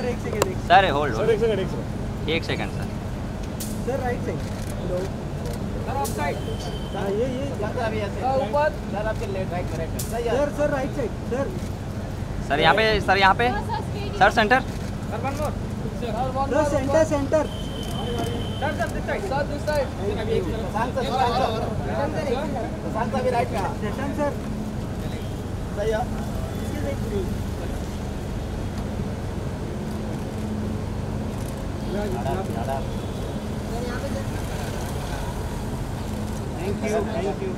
Sir एक second sir hold sir एक second sir. Sir right side hello sir of side हां ये अभी ऐसे ऊपर सर आपके left right correct sir right side sir यहाँ पे sir centre sir one more sir centre sir this side अभी एक शांत अभी राइट का सेशन सर सही है थैंक यू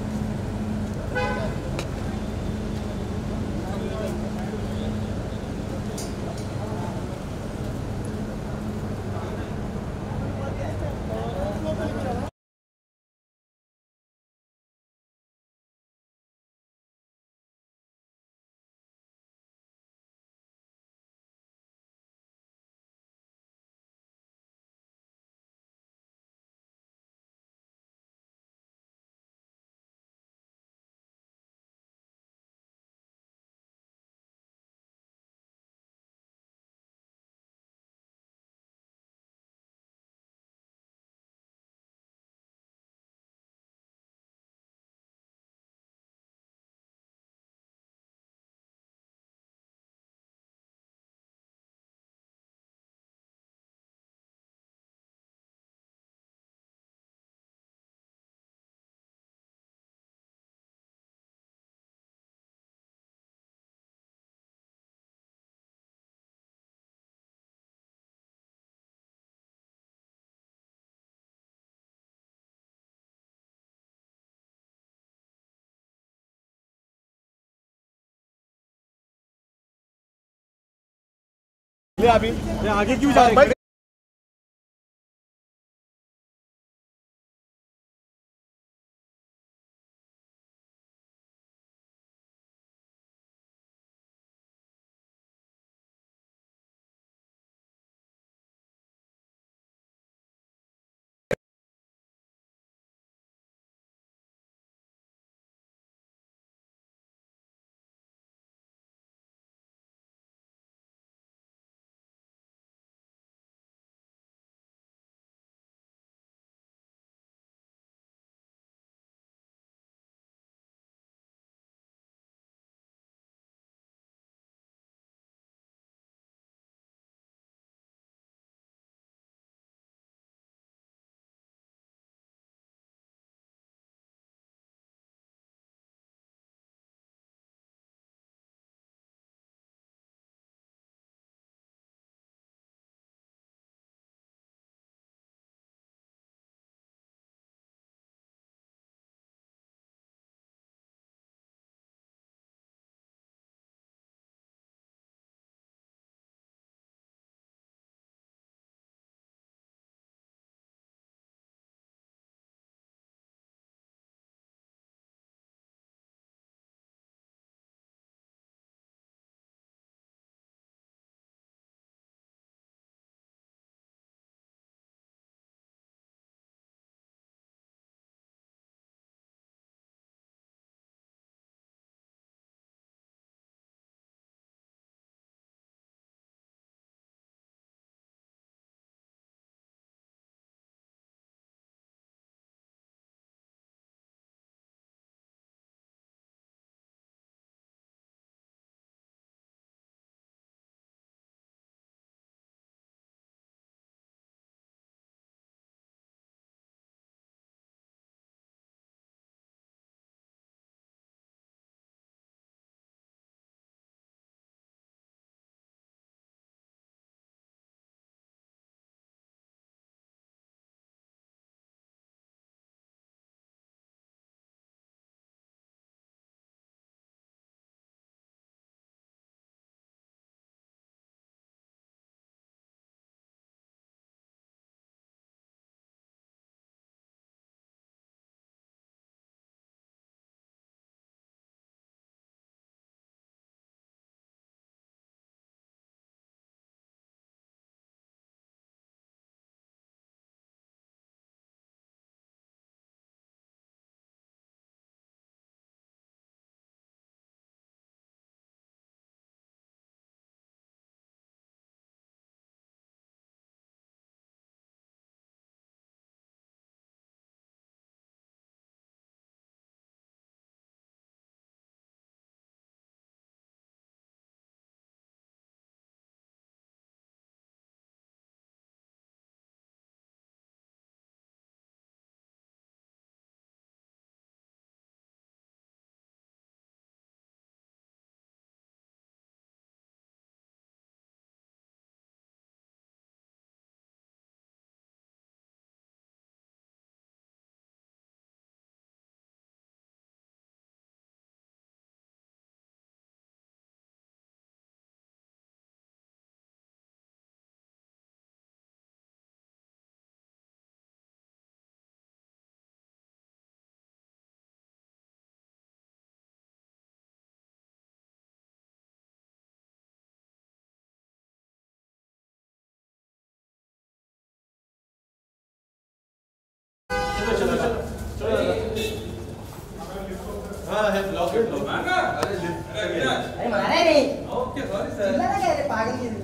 अभी आगे क्यों जा रहे हैं? हाँ है ब्लॉक है ब्लॉक अरे मारा नहीं। ओके सॉरी सर चिल्ला ना क्या रे पागल की।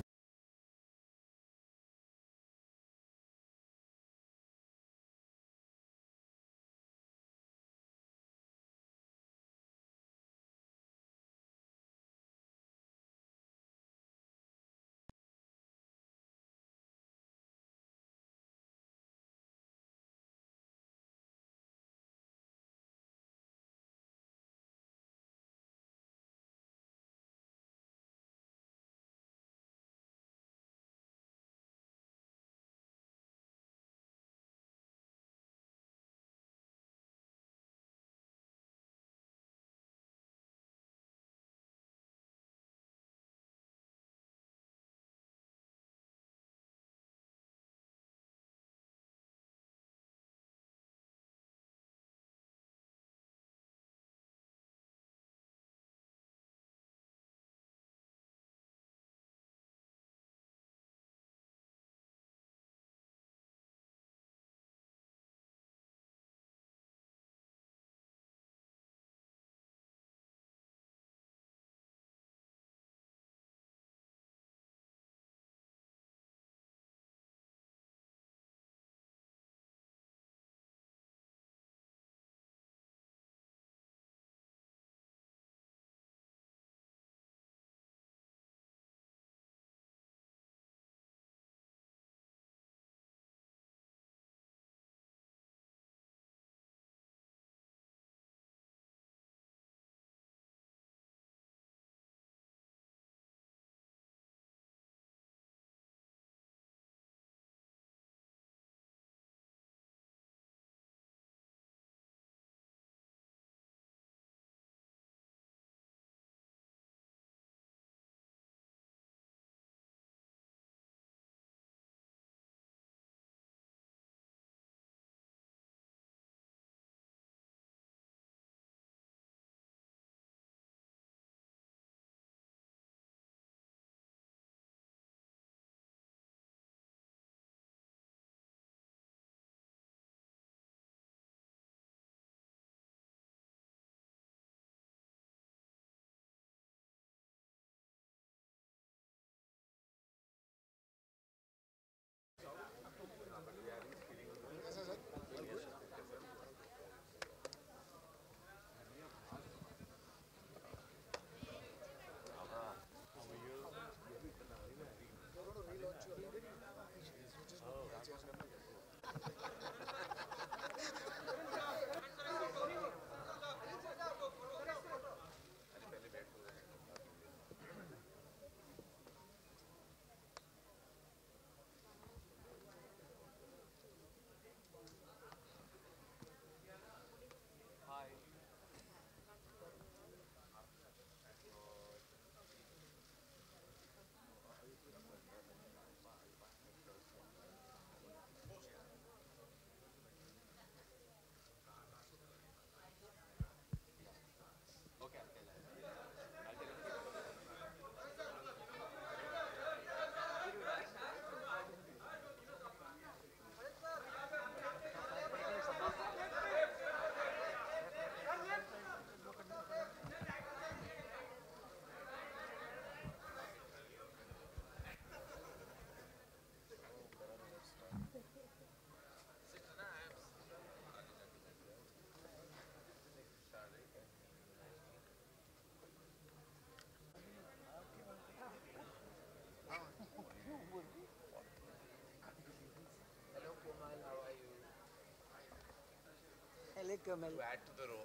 Camel. to add to the row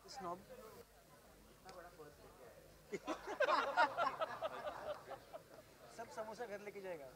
Snob. सब समोसा घर लेके जाएगा.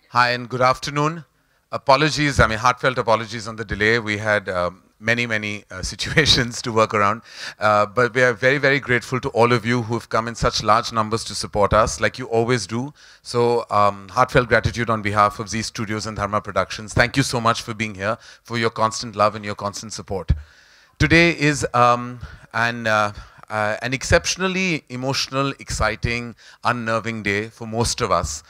Hi and good afternoon. Apologies, heartfelt apologies on the delay. We had many situations to work around. But we are very, very grateful to all of you who have come in such large numbers to support us, like you always do. So heartfelt gratitude on behalf of Zee Studios and Dharma Productions. Thank you so much for being here, for your constant love and your constant support. Today is an exceptionally emotional, exciting, unnerving day for most of us.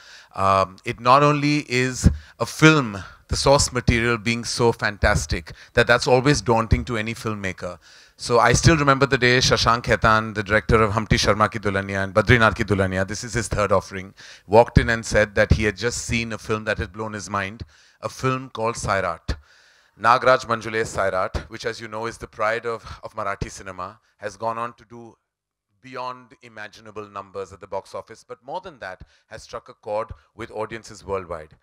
It not only is a film, the source material being so fantastic, that's always daunting to any filmmaker. So I still remember the day Shashank Khaitan, the director of Humpty Sharma Ki Dulhania and Badrinath Ki Dulhania, this is his third offering, walked in and said that he had just seen a film that had blown his mind, a film called Sairat. Nagraj Manjule's Sairat, which as you know is the pride of Marathi cinema, has gone on to do beyond imaginable numbers at the box office, but more than that, has struck a chord with audiences worldwide.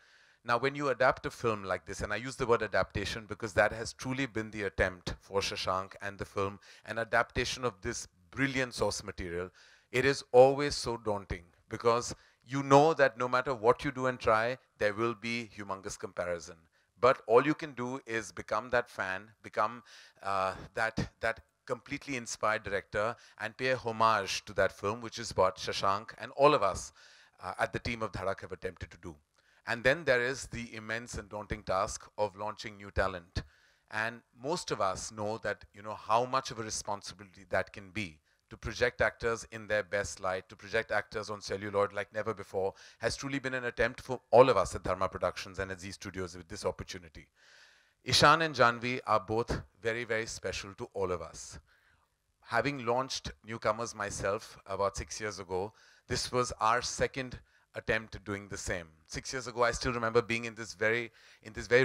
Now, when you adapt a film like this, and I use the word adaptation because that has truly been the attempt for Shashank and the film, an adaptation of this brilliant source material, it is always so daunting because you know that no matter what you do and try, there will be humongous comparison. But all you can do is become that fan, become that completely inspired director and pay a homage to that film, which is what Shashank and all of us at the team of Dhadak have attempted to do. And then there is the immense and daunting task of launching new talent. And most of us know that, you know, how much of a responsibility that can be. To project actors in their best light, to project actors on celluloid like never before, has truly been an attempt for all of us at Dharma Productions and at Zee Studios with this opportunity. Ishan and Janvi are both very, very special to all of us. Having launched Newcomers myself about 6 years ago, this was our second attempt at doing the same. 6 years ago, I still remember being in this very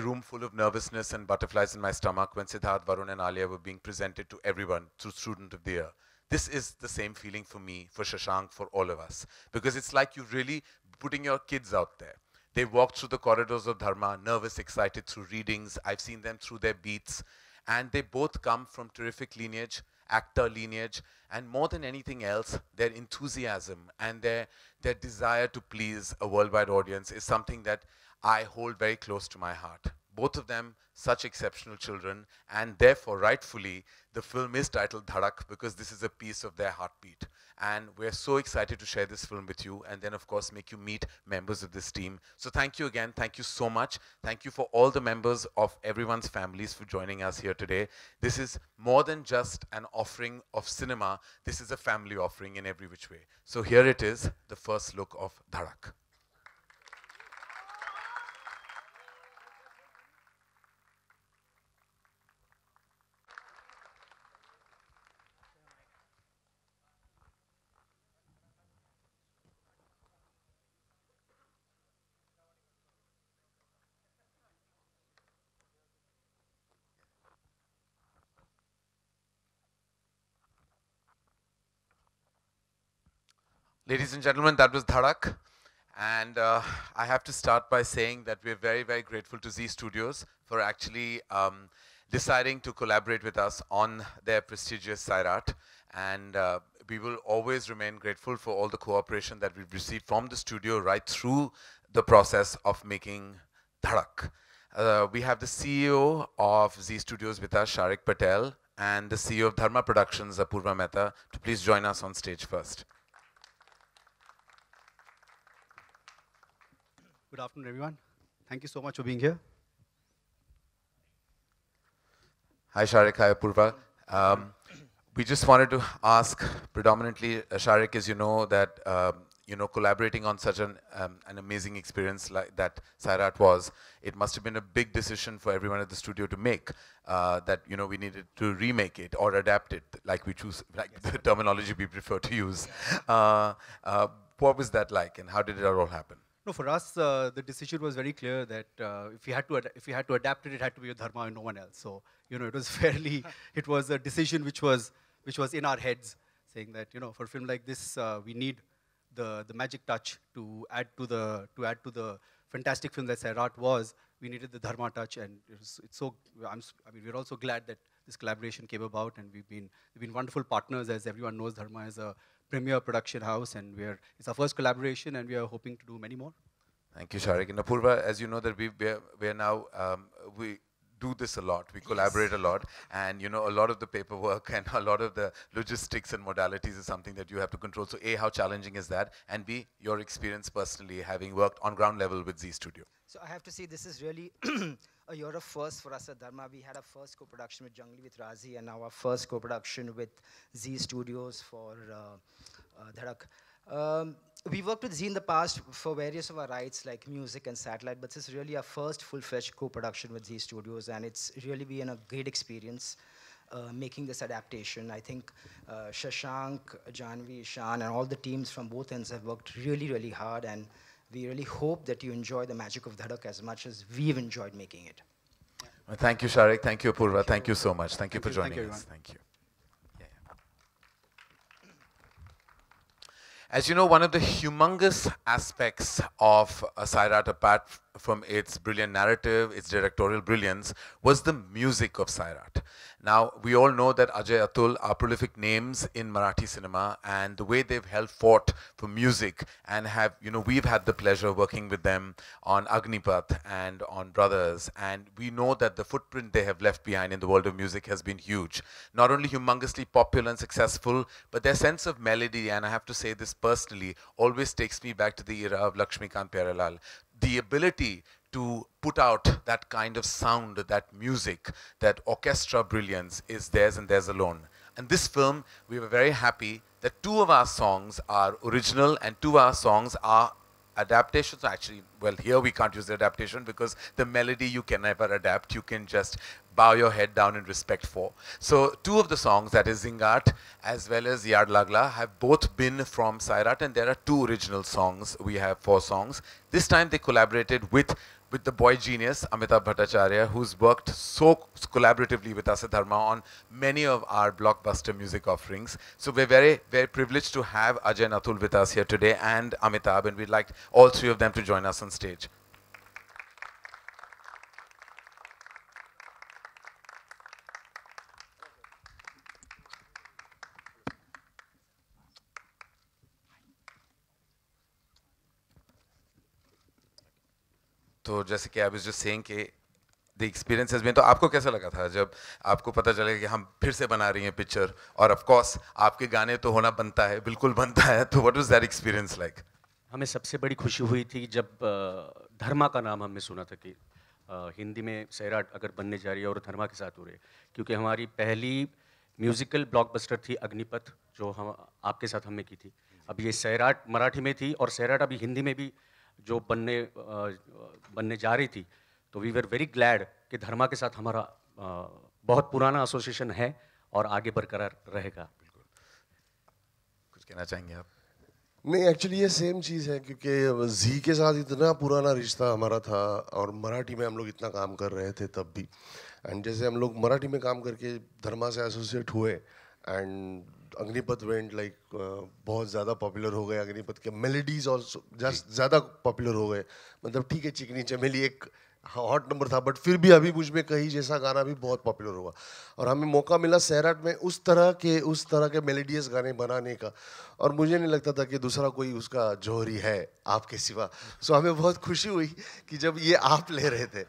room full of nervousness and butterflies in my stomach when Siddharth, Varun and Alia were being presented to everyone through Student of the Year. This is the same feeling for me, for Shashank, for all of us. Because it's like you're really putting your kids out there. They walk through the corridors of Dharma, nervous, excited through readings. I've seen them through their beats. And they both come from terrific lineage, actor lineage, and more than anything else, their enthusiasm and their desire to please a worldwide audience is something that I hold very close to my heart. Both of them, such exceptional children, and therefore, rightfully, the film is titled Dhadak because this is a piece of their heartbeat. And we're so excited to share this film with you and then, of course, make you meet members of this team. So thank you again. Thank you so much. Thank you for all the members of everyone's families for joining us here today. This is more than just an offering of cinema. This is a family offering in every which way. So here it is, the first look of Dhadak. Ladies and gentlemen, that was Dhadak. And I have to start by saying that we're very, very grateful to Zee Studios for actually deciding to collaborate with us on their prestigious Sairat. And we will always remain grateful for all the cooperation that we've received from the studio right through the process of making Dhadak. We have the CEO of Zee Studios with us, Sharik Patel, and the CEO of Dharma Productions, Apurva Mehta, to please join us on stage first. Good afternoon, everyone. Thank you so much for being here. Hi, Sharik. Hi, Apurva. We just wanted to ask predominantly, Sharik, as you know, that collaborating on such an amazing experience like that Sairat was, it must have been a big decision for everyone at the studio to make. That we needed to remake it or adapt it, like we choose, like the terminology we prefer to use. What was that like, and how did it all happen? No, for us, the decision was very clear that if we had to adapt it, it had to be with Dharma and no one else. So it was it was a decision which was in our heads, saying that for a film like this, we need the magic touch to add to the fantastic film that Sairat was. We needed the Dharma touch, and it's so. I mean, we're also glad that this collaboration came about, and we've been wonderful partners. As everyone knows, Dharma is a premier production house, and it's our first collaboration, and we are hoping to do many more. Thank you, Sharik. And Apurva, as you know that we're now, we do this a lot, we collaborate a lot, and you know, a lot of the paperwork and a lot of the logistics and modalities is something that you have to control. So A, how challenging is that? And B, your experience personally, having worked on ground level with Zee Studio. So I have to say this is really a year of first for us at Dharma. We had our first co-production with Jungli with Razi, and now our first co-production with Zee Studios for Dhadak. We worked with Zee in the past for various of our rights like music and satellite, but this is really our first full-fledged co-production with Zee Studios, and it's really been a great experience making this adaptation. I think Shashank, Janvi, Ishan, and all the teams from both ends have worked really, really hard, and we really hope that you enjoy the magic of Dhadak as much as we've enjoyed making it. Well, thank you, Sharik. Thank you, Apurva. Thank you so much. Thank you for joining us. Thank you. As you know, one of the humongous aspects of Sairat, apart from its brilliant narrative, its directorial brilliance, was the music of Sairat. Now, we all know that Ajay, Atul are prolific names in Marathi cinema, and the way they've held fort for music, and have, you know, we've had the pleasure of working with them on Agnipath and on Brothers, and we know that the footprint they have left behind in the world of music has been huge. Not only humongously popular and successful, but their sense of melody, and I have to say this personally, always takes me back to the era of Lakshmikant Pyarelal. The ability to put out that kind of sound, that music, that orchestra brilliance is theirs and theirs alone. And this film, we were very happy that 2 of our songs are original and 2 of our songs are adaptations. Actually, well, here we can't use the adaptation because the melody you can never adapt. You can just bow your head down in respect for. So 2 of the songs, that is Zingat as well as Yaad Lagla, have both been from Sairat, and there are 2 original songs. We have 4 songs. This time they collaborated with the boy genius, Amitabh Bhattacharya, who's worked so collaboratively with us at Dharma on many of our blockbuster music offerings. So we're very, very privileged to have Ajay and Atul with us here today, and Amitabh, and we'd like all 3 of them to join us on stage. तो जैसे कि I was just saying कि the experience has been, तो आपको कैसा लगा था जब आपको पता चलेगा कि हम फिर से बना रही हैं पिक्चर, और of course आपके गाने तो होना बनता है, बिल्कुल बनता है, तो what was that experience like? हमें सबसे बड़ी खुशी हुई थी जब धर्मा का नाम हमने सुना था कि हिंदी में सैराट अगर बनने जा रही है और धर्मा के साथ हो रही है, क्योंकि हमारी पहली म्यूजिकल ब्लॉकबस्टर थी अग्निपथ, जो हम आपके साथ हमने की थी. अब ये सैराट मराठी में थी और सैराट अभी हिंदी में भी जो बनने जा रही थी, तो वी वर वेरी ग्लैड कि धर्मा के साथ हमारा बहुत पुराना एसोसिएशन है और आगे बरकरार रहेगा. कुछ कहना चाहेंगे आप? नहीं, एक्चुअली ये सेम चीज़ है, क्योंकि जी के साथ इतना पुराना रिश्ता हमारा था और मराठी में हम लोग इतना काम कर रहे थे तब भी, एंड जैसे हम लोग मराठी में काम करके धर्मा से एसोसिएट हुए एंड अग्निपथ वेंट लाइक बहुत ज़्यादा पॉपुलर हो गए. अग्निपथ के मेलोडीज ऑल्सो ज़्यादा पॉपुलर हो गए. मतलब ठीक है, चिकनी चमेली एक हॉट नंबर था, बट फिर भी अभी मुझ में कहीं जैसा गाना भी बहुत पॉपुलर हुआ, और हमें मौका मिला सैराट में उस तरह के मेलोडियस गाने बनाने का, और मुझे नहीं लगता था कि दूसरा कोई उसका जौहरी है आपके सिवा. सो हमें बहुत खुशी हुई कि जब ये आप ले रहे थे.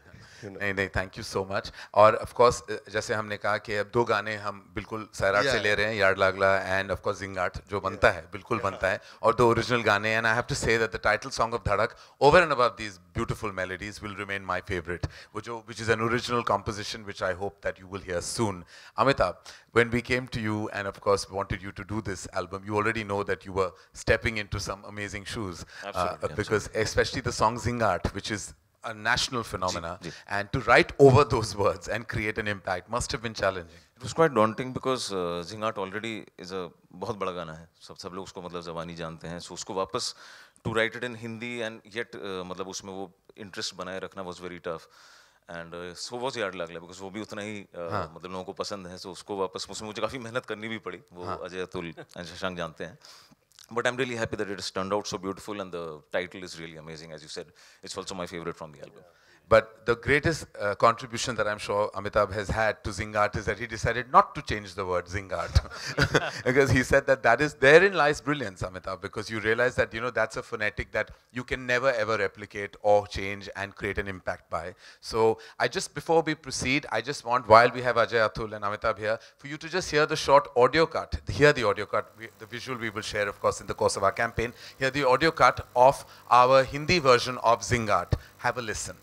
नहीं नहीं, थैंक यू सो मच. और ऑफ कोर्स जैसे हमने कहा कि अब 2 गाने हम बिल्कुल सैराट से ले रहे हैं, याड लागला एंड ऑफ कोर्स जिंगाट, जो बनता है बिल्कुल बनता है, और 2 ओरिजिनल गाने. And I have to say that the title song of Dhadak, over and above these beautiful melodies, will remain my favourite, which is an original composition which I hope that you will hear soon. Amitabh, when we came to you and of course wanted you to do this album, you already know that you were stepping into some amazing shoes. Absolutely, because especially the song Zingat, which is a national phenomena, and to write over those words and create an impact must have been challenging. It was quite daunting because Zingat already is a बहुत बड़ा गाना है, सब लोग उसको मतलब ज़बानी जानते हैं, so उसको वापस to write it in Hindi and yet मतलब उसमें वो interest बनाए रखना was very tough. And so was याड लागला, because वो भी उतना ही मतलब लोगों को पसंद है, so उसको वापस उसमें मुझे काफ़ी मेहनत करनी भी पड़ी, वो अजय, अतुल एंड शशांक जानते हैं. But I'm really happy that it has turned out so beautiful, and the title is really amazing. As you said, it's also my favorite from the album. But the greatest contribution that I'm sure Amitabh has had to Zingart is that he decided not to change the word Zingart. Because he said that therein lies brilliance, Amitabh, because you realize that, that's a phonetic that you can never ever replicate or change and create an impact by. So before we proceed, I just want, while we have Ajay, Atul and Amitabh here, for you to just hear the short audio cut, hear the audio cut, the visual we will share, of course, in the course of our campaign, hear the audio cut of our Hindi version of Zingart. Have a listen.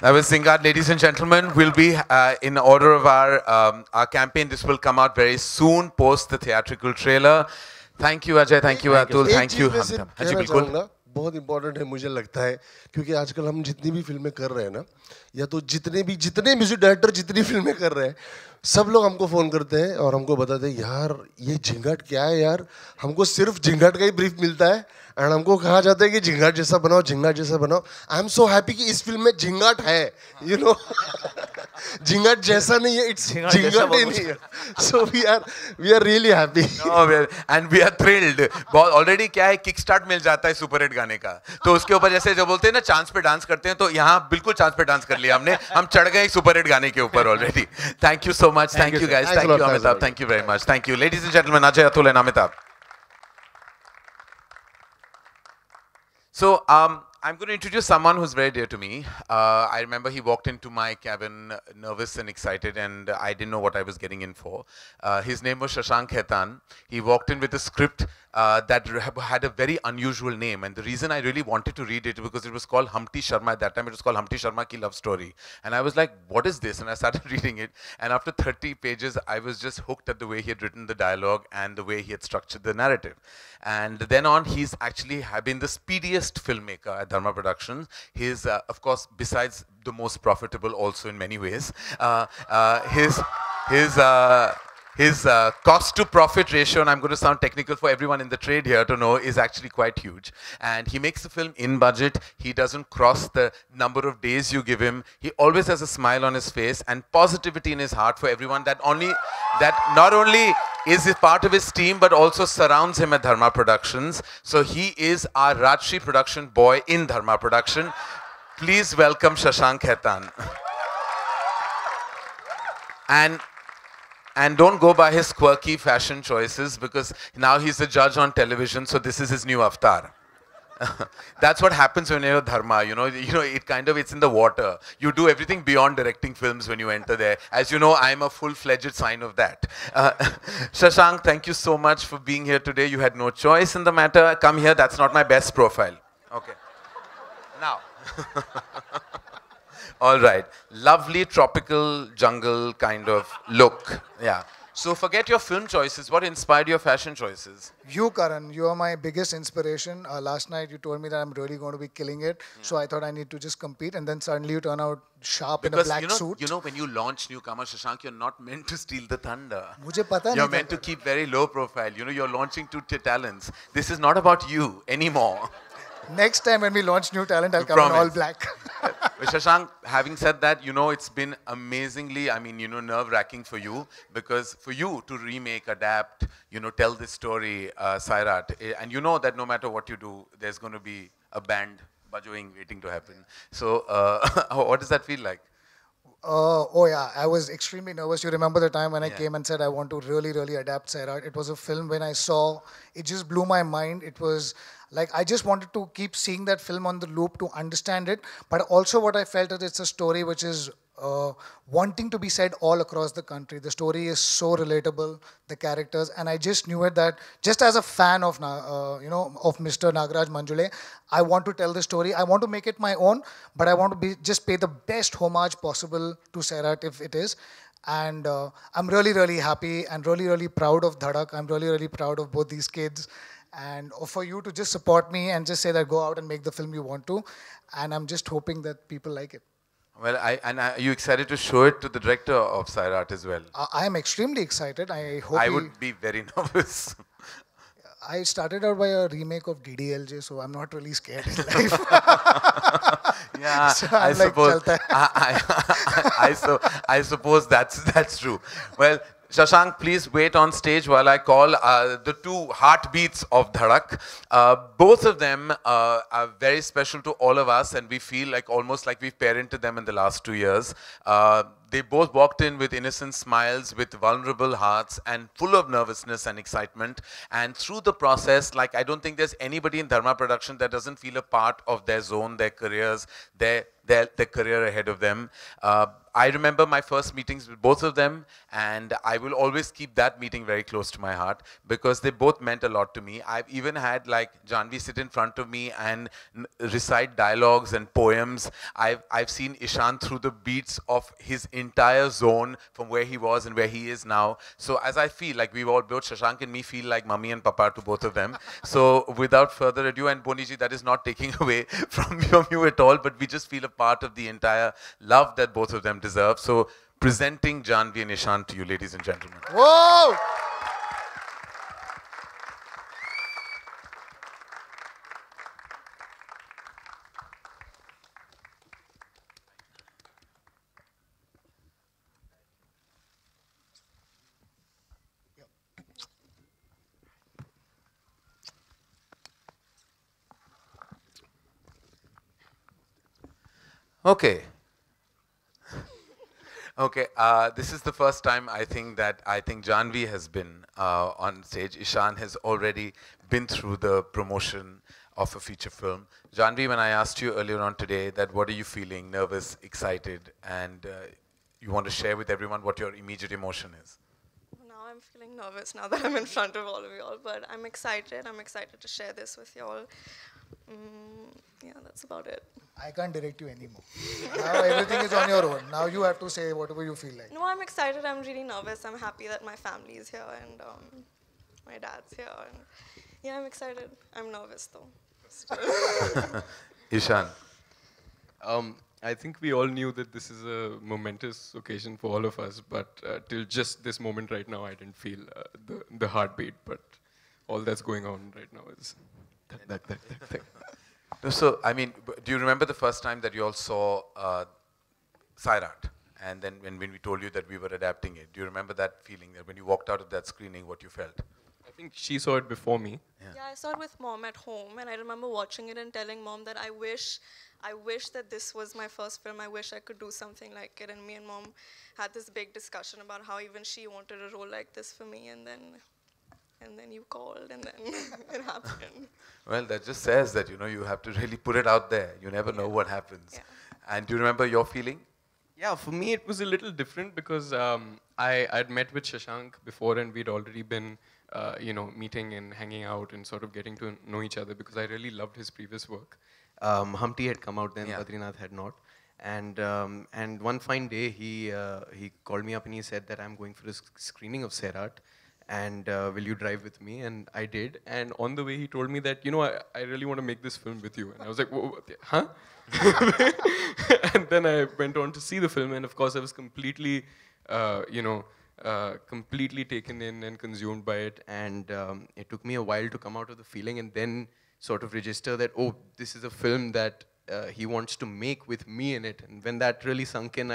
That was Zingart, ladies and gentlemen. We'll be in order of our campaign. This will come out very soon, post the theatrical trailer. Thank you, Ajay. Thank you, Atul. Thank you, Amitabh. कहना चाहूँगा, बहुत important है मुझे लगता है, क्योंकि आजकल हम जितनी भी फिल्में कर रहे हैं ना, या तो जितने म्यूजिक डायरेक्टर जितनी फिल्में कर रहे हैं, सब लोग हमको फ़ोन करते हैं और हमको बताते हैं, यार ये झिंगाट क्या है यार, हमको सिर्फ झिंगाट का ही ब्रीफ मिलता है एंड हमको कहा जाता है कि झिंगाट जैसा बनाओ, झिंगाट जैसा बनाओ. आई एम सो हैप्पी कि इस फिल्म में झिंगाट है, यू नो. झिंगाट जैसा नहीं है, इट्स झिंगाट ही नहीं है. So we are really happy and we are thrilled. Already क्या है, किक स्टार्ट मिल जाता है सुपर हिट गाने का, तो उसके ऊपर जैसे जो बोलते हैं ना, चांस पे डांस करते हैं, तो यहाँ बिल्कुल चांस पे डांस कर लिया हमने. हम चढ़ गए सुपर हिट गाने के ऊपर already. Thank you so much. Thank you, guys. Thank you, Amitabh. Thank you very much. Thank you. Ladies and gentlemen, Ajay, Atul and Amitabh. So, I'm going to introduce someone who's very dear to me. I remember he walked into my cabin nervous and excited, and I didn't know what I was getting in for. His name was Shashank Khaitan. He walked in with a script that had a very unusual name, and the reason I really wanted to read it because it was called Humpty Sharma. At that time it was called Humpty Sharma Ki Love Story, and I was like, what is this? And I started reading it, and after 30 pages I was just hooked at the way he had written the dialogue and the way he had structured the narrative. And then on, he's actually been the speediest filmmaker at Dharma Productions. He's of course, besides the most profitable also in many ways, his cost to profit ratio, and I'm going to sound technical for everyone in the trade here to know, is actually quite huge. And he makes the film in budget. He doesn't cross the number of days you give him. He always has a smile on his face and positivity in his heart for everyone that not only is a part of his team, but also surrounds him at Dharma Productions. So he is our Rajshri production boy in Dharma Production. Please welcome Shashank Khaitan. And don't go by his quirky fashion choices, because now he's a judge on television, so this is his new avatar. That's what happens when you're Dharma, you know, it's in the water. You do everything beyond directing films when you enter there. As you know, I'm a full-fledged sign of that. Shashank, thank you so much for being here today. You had no choice in the matter. Come here, that's not my best profile. Okay. Now. All right. Lovely tropical jungle kind of look. Yeah. So forget your film choices. What inspired your fashion choices? You, Karan, you are my biggest inspiration. Last night you told me that I'm really going to be killing it. Yeah. So I thought I need to just compete, and then suddenly you turn out sharp in a black suit. You know, when you launch newcomer Shashank, you're not meant to steal the thunder. Mujhe pata you're meant to keep very low profile. You know, you're launching two talents. This is not about you anymore. Next time when we launch new talent, I'll come in all black. Shashank, having said that, you know, it's been amazingly, I mean, you know, nerve-wracking for you, because for you to remake, adapt, you know, tell this story, Sairat, and you know that no matter what you do, there's going to be a band bajoing waiting to happen. So what does that feel like? Oh yeah, I was extremely nervous. You remember the time when I Yeah. came and said I want to really, really adapt Sairat? It was a film when I saw, it just blew my mind. It was like I just wanted to keep seeing that film on the loop to understand it. But also what I felt is it's a story which is wanting to be said all across the country. The story is so relatable, the characters, and I just knew it that just as a fan of of Mr. Nagaraj Manjule, I want to tell the story. I want to make it my own, but I want to just pay the best homage possible to Sairat if it is. And I'm really, really happy and really, really proud of Dhadak. I'm really, really proud of both these kids. And for you to just support me and just say that go out and make the film you want to. And I'm just hoping that people like it. Well, are you excited to show it to the director of Sairat as well? I am extremely excited. I hope I would be very nervous. I started out by a remake of DDLJ, so I'm not really scared in life. Yeah, So I I'm like, suppose. "Chalta hai." I suppose that's true. Well, Shashank, please wait on stage while I call the two heartbeats of Dhadak. Both of them are very special to all of us, and we feel like almost like we've parented them in the last 2 years. They both walked in with innocent smiles, with vulnerable hearts, and full of nervousness and excitement. And through the process, like I don't think there's anybody in Dharma production that doesn't feel a part of their zone, their careers, their career ahead of them. I remember my first meetings with both of them, and I will always keep that meeting very close to my heart because they both meant a lot to me. I've even had like Janvi sit in front of me and recite dialogues and poems. I've seen Ishan through the beats of his entire zone from where he was and where he is now. So as I feel like we've all, both Shashank and me, feel like mummy and papa to both of them. So without further ado, and Boniji, that is not taking away from you at all, but we just feel a part of the entire love that both of them deserve. So presenting Janvi and Ishan to you, ladies and gentlemen. Whoa! Okay. Okay, this is the first time I think Janvi has been on stage. Ishan has already been through the promotion of a feature film. Janvi, when I asked you earlier on today that what are you feeling, nervous, excited, and you want to share with everyone what your immediate emotion is? Now I'm feeling nervous now that I'm in front of all of you all, but I'm excited. I'm excited to share this with you all. Yeah, that's about it. I can't direct you anymore. Now everything is on your own. Now you have to say whatever you feel like. No, I'm excited. I'm really nervous. I'm happy that my family is here and my dad's here. And yeah, I'm excited. I'm nervous though. Ishan. I think we all knew that this is a momentous occasion for all of us, but till just this moment right now, I didn't feel the heartbeat. But all that's going on right now is that. No, so, I mean, do you remember the first time that you all saw Sairat? And then when we told you that we were adapting it, do you remember that feeling that when you walked out of that screening, what you felt? I think she saw it before me. Yeah, I saw it with mom at home, and I remember watching it and telling mom that I wish that this was my first film. I wish I could do something like it. And me and mom had this big discussion about how even she wanted a role like this for me, and then you called, and then it happened. Well, that just says that, you have to really put it out there. You never know what happens. Yeah. And do you remember your feeling? Yeah, for me it was a little different because I'd met with Shashank before and we'd already been, meeting and hanging out and sort of getting to know each other because I really loved his previous work. Humpty had come out then, yeah. Badrinath had not. And one fine day he called me up and he said that I'm going for a screening of Sairat. And will you drive with me? And I did. And on the way, he told me that, I really want to make this film with you. And I was like, whoa, huh? And then I went on to see the film. And of course, I was completely, completely taken in and consumed by it. And it took me a while to come out of the feeling and then sort of register that, oh, this is a film that he wants to make with me in it. And when that really sunk in,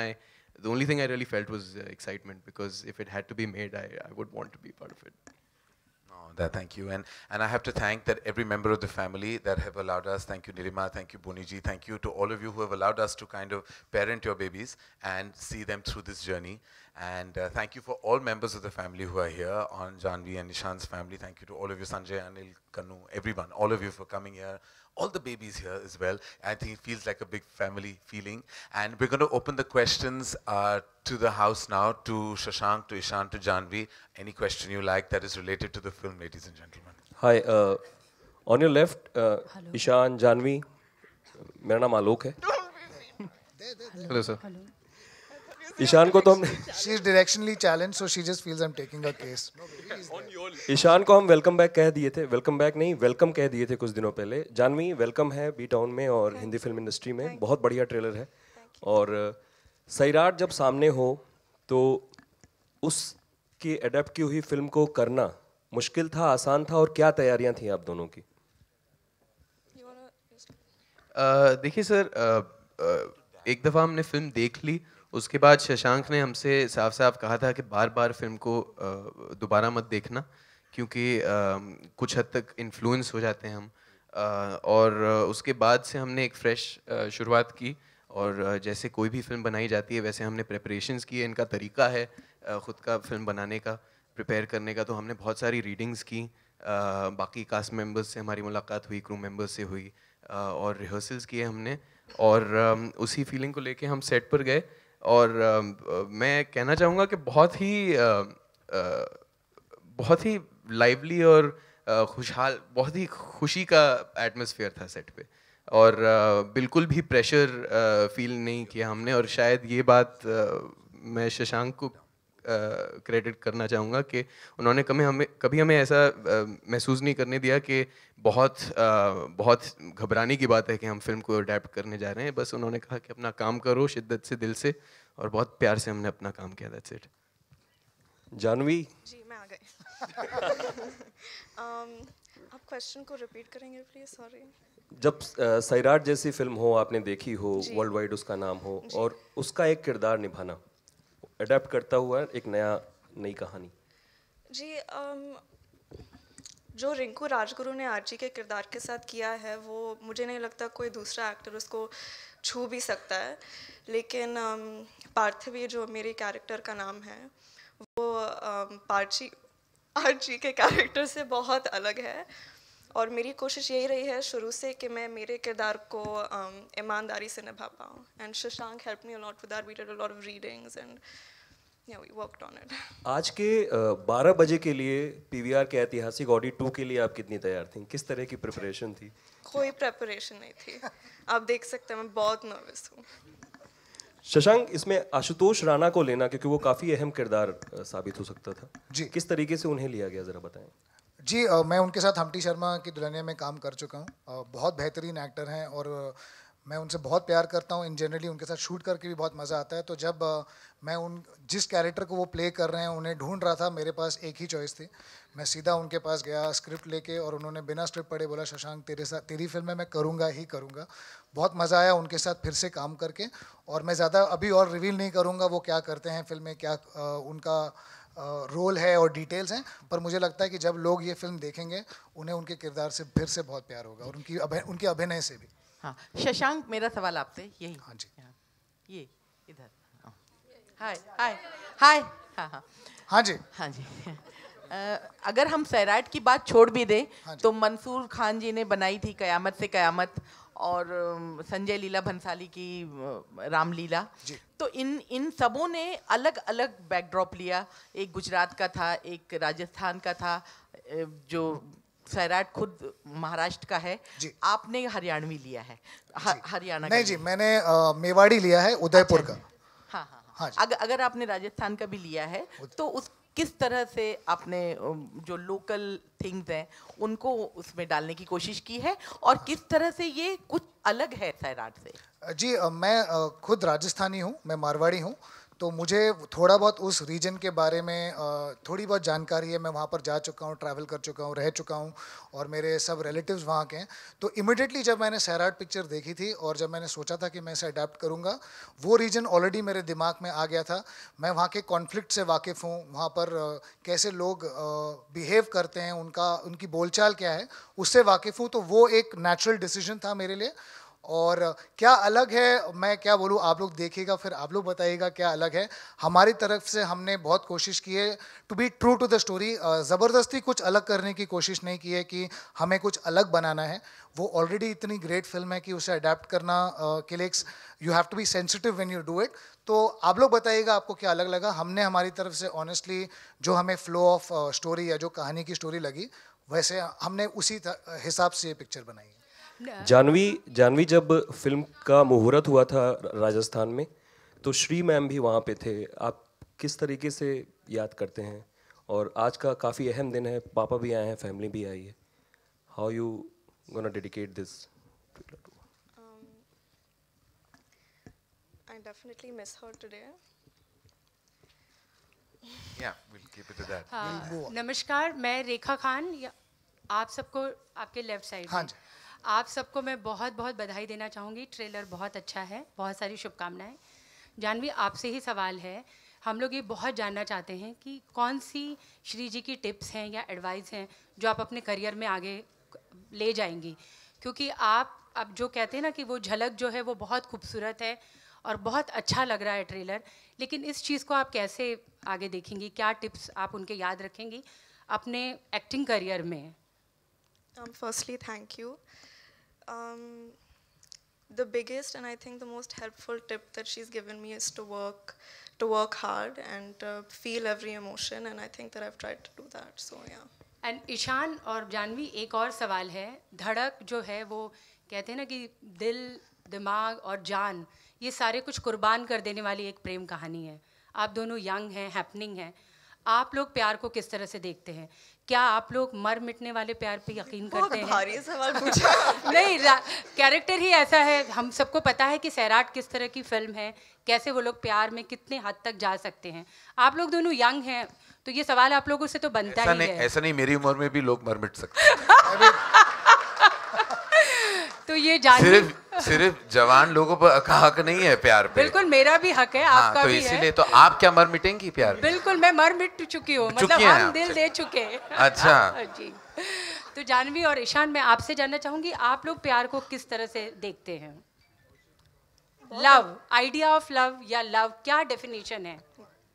the only thing I really felt was excitement because if it had to be made, I would want to be part of it. Oh, on that. Thank you. And I have to thank that every member of the family that have allowed us. Thank you, Nirima. Thank you, Boniji. Thank you to all of you who have allowed us to kind of parent your babies and see them through this journey. And thank you for all members of the family who are here, on Janvi and Nishan's family. Thank you to all of you, Sanjay, Anil, Kanu, everyone, all of you for coming here. All the babies here as well. I think it feels like a big family feeling. And we're going to open the questions to the house now, to Shashank, to Ishan, to Janvi. Any question you like that is related to the film, ladies and gentlemen. Hi, on your left, Ishan, Janvi. मेरा नाम आलोक है. Hello, sir. Ishan को तो हमने She is directionally challenged, so she just feels I'm taking her case. Ishan को हम welcome back कह दिए थे, वेलकम बैक नहीं, वेलकम कह दिए थे कुछ दिनों पहले. जानवी वेलकम है बी टाउन में और हिंदी फिल्म इंडस्ट्री में. बहुत बढ़िया ट्रेलर है. और सैराट जब सामने हो तो उसकी एडेप्ट की हुई फिल्म को करना मुश्किल था, आसान था, और क्या तैयारियां थी आप दोनों की? देखिए सर, एक दफ़ा हमने फिल्म देख ली, उसके बाद शशांक ने हमसे साफ साफ कहा था कि बार बार फिल्म को दोबारा मत देखना, क्योंकि कुछ हद तक इन्फ्लुएंस हो जाते हैं हम. और उसके बाद से हमने एक फ़्रेश शुरुआत की, और जैसे कोई भी फिल्म बनाई जाती है वैसे हमने प्रिपरेशंस की. इनका तरीका है ख़ुद का फिल्म बनाने का, प्रिपेयर करने का. तो हमने बहुत सारी रीडिंग्स की, बाकी कास्ट मेंबर्स से हमारी मुलाकात हुई, क्रू मेंबर्स से हुई, और रिहर्सल्स किए हमने. और उसी फीलिंग को लेके हम सेट पर गए. और मैं कहना चाहूँगा कि बहुत ही लाइवली और खुशहाल, बहुत ही खुशी का एटमॉस्फेयर था सेट पे. और बिल्कुल भी प्रेशर फील नहीं किया हमने. और शायद ये बात मैं शशांक को क्रेडिट करना चाहूँगा कि उन्होंने कभी हमें ऐसा महसूस नहीं करने दिया कि बहुत घबराने की बात है कि हम फिल्म को अडेप्ट करने जा रहे हैं. बस उन्होंने कहा कि अपना काम करो शिद्दत से, दिल से, और बहुत प्यार से हमने अपना काम किया. That's it. जानवी जी, मैं आ गई. आप क्वेश्चन को रिपीट करेंगे प्लीज? सॉरी. जब सैराट जैसी फिल्म हो, आपने देखी हो, वर्ल्ड वाइड उसका नाम हो, और उसका एक किरदार निभाना, अडेप्ट करता हुआ एक नई कहानी. जी, जो रिंकू राजगुरु ने आरजी के किरदार के साथ किया है, वो मुझे नहीं लगता कोई दूसरा एक्टर उसको छू भी सकता है. लेकिन पार्थिव, ये जो मेरे कैरेक्टर का नाम है, वो आरजी के कैरेक्टर से बहुत अलग है. और मेरी कोशिश यही रही है शुरू से कि मैं मेरे किरदार को ईमानदारी से निभा पाऊँ. And Shashank help me a lot with that. We did a lot of readings and we worked on it. आज के 12 बजे के लिए पीवीआर के ऐतिहासिक ऑडी 2 के लिए आप कितनी तैयार थी? किस तरह की प्रिपरेशन थी? कोई प्रिपरेशन नहीं थी. आप देख सकते हैं मैं बहुत नर्वस हूँ. शशांक, इसमें आशुतोष राणा को लेना, क्योंकि वो काफ़ी अहम किरदार साबित हो सकता था जी, किस तरीके से उन्हें लिया गया, ज़रा बताएं. जी, मैं उनके साथ हम्टी शर्मा की दुल्हनिया में काम कर चुका हूँ. बहुत बेहतरीन एक्टर हैं और मैं उनसे बहुत प्यार करता हूँ. इन जनरली उनके साथ शूट करके भी बहुत मज़ा आता है. तो जब मैं जिस कैरेक्टर को वो प्ले कर रहे हैं उन्हें ढूंढ रहा था, मेरे पास एक ही चॉइस थी. मैं सीधा उनके पास गया स्क्रिप्ट लेके, और उन्होंने बिना स्क्रिप्ट पढ़े बोला, शशांक तेरी फिल्म में मैं करूँगा ही करूँगा. बहुत मज़ा आया उनके साथ फिर से काम करके. और मैं ज़्यादा अभी और रिवील नहीं करूँगा वो क्या करते हैं फिल्म में, क्या उनका रोल है और डिटेल्स हैं. पर मुझे लगता है कि जब लोग ये फिल्म देखेंगे उन्हें उनके किरदार से फिर से बहुत प्यार होगा, और उनके अभिनय से भी. हाँ, शशांक, मेरा सवाल आपसे यही. हाँ जी, ये इधर. हाय हाय हाय. हाँ हाँ हाँ जी, हाँ जी. अगर हम सैराट की बात छोड़ भी दें तो मंसूर खान जी ने बनाई थी कयामत से कयामत, और संजय लीला भंसाली की रामलीला. तो इन सबों ने अलग अलग बैकड्रॉप लिया. एक गुजरात का था, एक राजस्थान का था, जो सैराट खुद महाराष्ट्र का है. आपने हरियाणवी लिया है. हरियाणा नहीं जी, मैंने मेवाड़ी लिया है, उदयपुर का. हाँ हाँ हाँ. अगर आपने राजस्थान का भी लिया है तो उस किस तरह से आपने जो लोकल थिंग्स हैं उनको उसमें डालने की कोशिश की है, और किस तरह से ये कुछ अलग है सैराट से? जी, मैं खुद राजस्थानी हूँ, मैं मारवाड़ी हूँ. तो मुझे थोड़ा बहुत उस रीजन के बारे में थोड़ी बहुत जानकारी है। मैं वहाँ पर जा चुका हूँ, ट्रैवल कर चुका हूँ, रह चुका हूँ और मेरे सब रिलेटिव्स वहाँ के हैं। तो इमिडिएटली जब मैंने सैराट पिक्चर देखी थी और जब मैंने सोचा था कि मैं इसे अडेप्ट करूँगा, वो रीजन ऑलरेडी मेरे दिमाग में आ गया था। मैं वहाँ के कॉन्फ्लिक्ट से वाकिफ़ हूँ, वहाँ पर कैसे लोग बिहेव करते हैं, उनकी बोलचाल क्या है, उससे वाकिफ़ हूँ। तो वो एक नेचुरल डिसीजन था मेरे लिए। और क्या अलग है, मैं क्या बोलूँ, आप लोग देखिएगा फिर आप लोग बताइएगा क्या अलग है। हमारी तरफ से हमने बहुत कोशिश की है to be true to the story. ज़बरदस्ती कुछ अलग करने की कोशिश नहीं की है कि हमें कुछ अलग बनाना है। वो ऑलरेडी इतनी ग्रेट फिल्म है कि उसे अडेप्ट करना के लिए you have to be sensitive when you do it. तो आप लोग बताइएगा आपको क्या अलग लगा। हमने हमारी तरफ से ऑनेस्टली जो हमें फ्लो ऑफ स्टोरी या जो कहानी की स्टोरी लगी, वैसे हमने उसी हिसाब से ये पिक्चर बनाई है। जानवी जब फिल्म का मुहूर्त हुआ था राजस्थान में, तो श्री मैम भी वहाँ पे थे। आप किस तरीके से याद करते हैं? और आज का काफ़ी अहम दिन है, पापा भी आए हैं, फैमिली भी आई है। How you gonna dedicate this? I definitely miss her today. Yeah, we'll keep it to that. नमस्कार, मैं रेखा खान। आप सबको आपके लेफ्ट साइड, हाँ जी, आप सबको मैं बहुत बहुत बधाई देना चाहूँगी। ट्रेलर बहुत अच्छा है, बहुत सारी शुभकामनाएं। जानवी, आपसे ही सवाल है। हम लोग ये बहुत जानना चाहते हैं कि कौन सी श्री जी की टिप्स हैं या एडवाइस हैं जो आप अपने करियर में आगे ले जाएंगी, क्योंकि आप अब जो कहते हैं ना कि वो झलक जो है वो बहुत खूबसूरत है और बहुत अच्छा लग रहा है ट्रेलर, लेकिन इस चीज़ को आप कैसे आगे देखेंगी? क्या टिप्स आप उनके याद रखेंगी अपने एक्टिंग करियर में? Firstly, thank you. The biggest and I think the most helpful tip that she's given me is to work hard and feel every emotion, and I think that I've tried to do that. So yeah. And Ishaan और जानवी, एक और सवाल है। धड़क जो है वो कहते हैं ना कि दिल, दिमाग और जान, ये सारे कुछ कुर्बान कर देने वाली एक प्रेम कहानी है। आप दोनों यंग हैं, हैपनिंग हैं। आप लोग प्यार को किस तरह से देखते हैं? क्या आप लोग मर मिटने वाले प्यार पे यकीन करते हैं? भारी सवाल पूछा। नहीं, कैरेक्टर ही ऐसा है। हम सबको पता है कि सैराट किस तरह की फिल्म है, कैसे वो लोग प्यार में कितने हद तक जा सकते हैं। आप लोग दोनों यंग हैं, तो ये सवाल आप लोगों से तो बनता ही है। ऐसा नहीं, मेरी उम्र में भी लोग मर मिट सकते हैं। तो ये जानवी सिर्फ जवान लोगों पर हक नहीं है प्यार पे। बिल्कुल, मेरा भी हक है, आपका तो भी है। इसीलिए तो आप क्या मर मिटेंगी प्यार? बिल्कुल, मैं मर मिट चुकी हूँ, मतलब हम दिल दे चुके हैं। अच्छा जी। तो जानवी और ईशान, मैं आपसे जानना चाहूंगी, आप लोग प्यार को किस तरह से देखते हैं? लव, आइडिया ऑफ लव या लव, क्या डेफिनेशन है?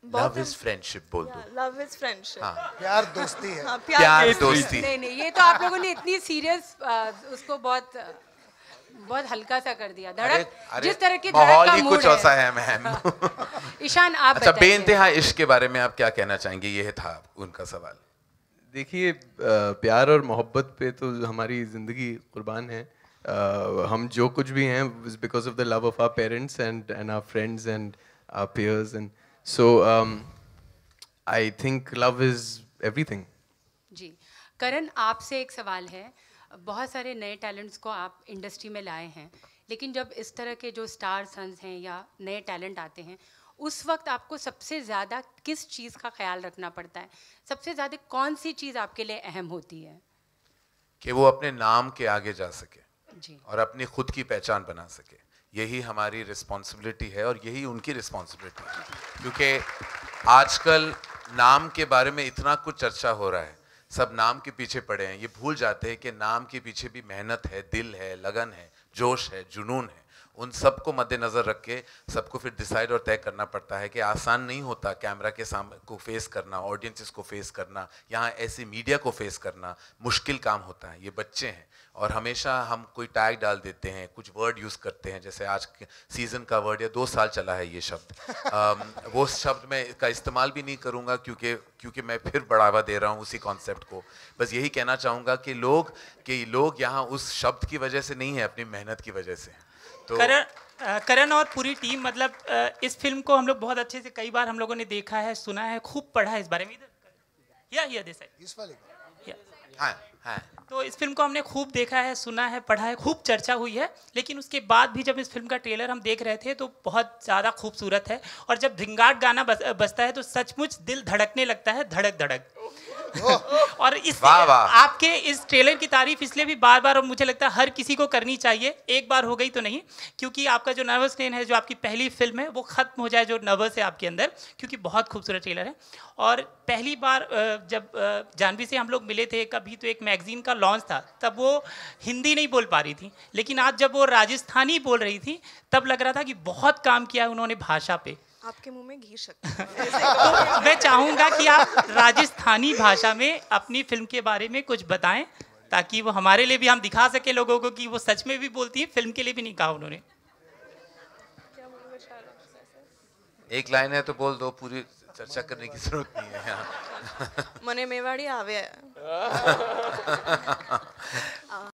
लव इज फ्रेंडशिप बोल दो। Love is friendship. प्यार दोस्ती है। प्यार दोस्ती। नहीं, ये तो आप लोगों ने इतनी सीरियस उसको बहुत हल्का सा कर दिया। धड़क, जिस तरह की धड़क का मूड कुछ ऐसा है मैम। ईशान, आप अच्छा, बताइए। बेइंतहा इश्क के बारे में आप क्या कहना चाहेंगे? ये था उनका सवाल। देखिए, प्यार और मोहब्बत पे तो हमारी ज़िंदगी कुर्बान है। हम जो कुछ भी हैं because of the love of our parents and our friends and our peers, and so I think love is everything. जी, करण, आपसे एक सवाल है। बहुत सारे नए टैलेंट्स को आप इंडस्ट्री में लाए हैं, लेकिन जब इस तरह के जो स्टार सन्स हैं या नए टैलेंट आते हैं, उस वक्त आपको सबसे ज़्यादा किस चीज़ का ख्याल रखना पड़ता है? सबसे ज़्यादा कौन सी चीज़ आपके लिए अहम होती है? कि वो अपने नाम के आगे जा सके जी, और अपनी खुद की पहचान बना सके। यही हमारी रिस्पॉन्सिबिलिटी है और यही उनकी रिस्पॉन्सिबिलिटी है, क्योंकि आजकल नाम के बारे में इतना कुछ चर्चा हो रहा है, सब नाम के पीछे पड़े हैं। ये भूल जाते हैं कि नाम के पीछे भी मेहनत है, दिल है, लगन है, जोश है, जुनून है। उन सबको मद्देनज़र रख के सबको फिर डिसाइड और तय करना पड़ता है कि आसान नहीं होता कैमरा के सामने को फेस करना, ऑडियंसेस को फेस करना, यहाँ ऐसी मीडिया को फेस करना मुश्किल काम होता है। ये बच्चे हैं और हमेशा हम कोई टैग डाल देते हैं, कुछ वर्ड यूज़ करते हैं, जैसे आज सीज़न का वर्ड है, 2 साल चला है ये शब्द। वो शब्द मैं इसका इस्तेमाल भी नहीं करूँगा क्योंकि मैं फिर बढ़ावा दे रहा हूँ उसी कॉन्सेप्ट को। बस यही कहना चाहूँगा कि लोग यहाँ उस शब्द की वजह से नहीं है, अपनी मेहनत की वजह से। तो करण और पूरी टीम, मतलब इस फिल्म को हम लोग बहुत अच्छे से कई बार हम लोगों ने देखा है, सुना है, खूब पढ़ा है इस बारे में। इस वाले हाँ, हाँ। तो इस फिल्म को हमने खूब देखा है, सुना है, पढ़ा है, खूब चर्चा हुई है, लेकिन उसके बाद भी जब इस फिल्म का ट्रेलर हम देख रहे थे तो बहुत ज़्यादा खूबसूरत है। और जब धिंगाट गाना बजता है तो सचमुच दिल धड़कने लगता है, धड़क धड़क। और इस आपके इस ट्रेलर की तारीफ इसलिए भी बार बार और मुझे लगता है हर किसी को करनी चाहिए, एक बार हो गई तो नहीं, क्योंकि आपका जो नर्वस टेन है, जो आपकी पहली फिल्म है, वो खत्म हो जाए जो नर्वस है आपके अंदर, क्योंकि बहुत खूबसूरत ट्रेलर है। और पहली बार जब जानवी से हम लोग मिले थे, कभी तो एक मैगजीन का लॉन्च था, तब वो हिंदी नहीं बोल पा रही थी, लेकिन आज जब वो राजस्थानी बोल रही थी तब लग रहा था कि बहुत काम किया है उन्होंने भाषा पे। आपके मुंह में घी शक्कर। तो मैं चाहूँगा कि आप राजस्थानी भाषा में अपनी फिल्म के बारे में कुछ बताएं, ताकि वो हमारे लिए भी हम दिखा सके लोगों को कि वो सच में भी बोलती है, फिल्म के लिए भी नहीं कहा उन्होंने। एक लाइन है तो बोल दो, पूरी चर्चा करने की जरूरत नहीं है यहाँ। मने मेवाड़ी आवे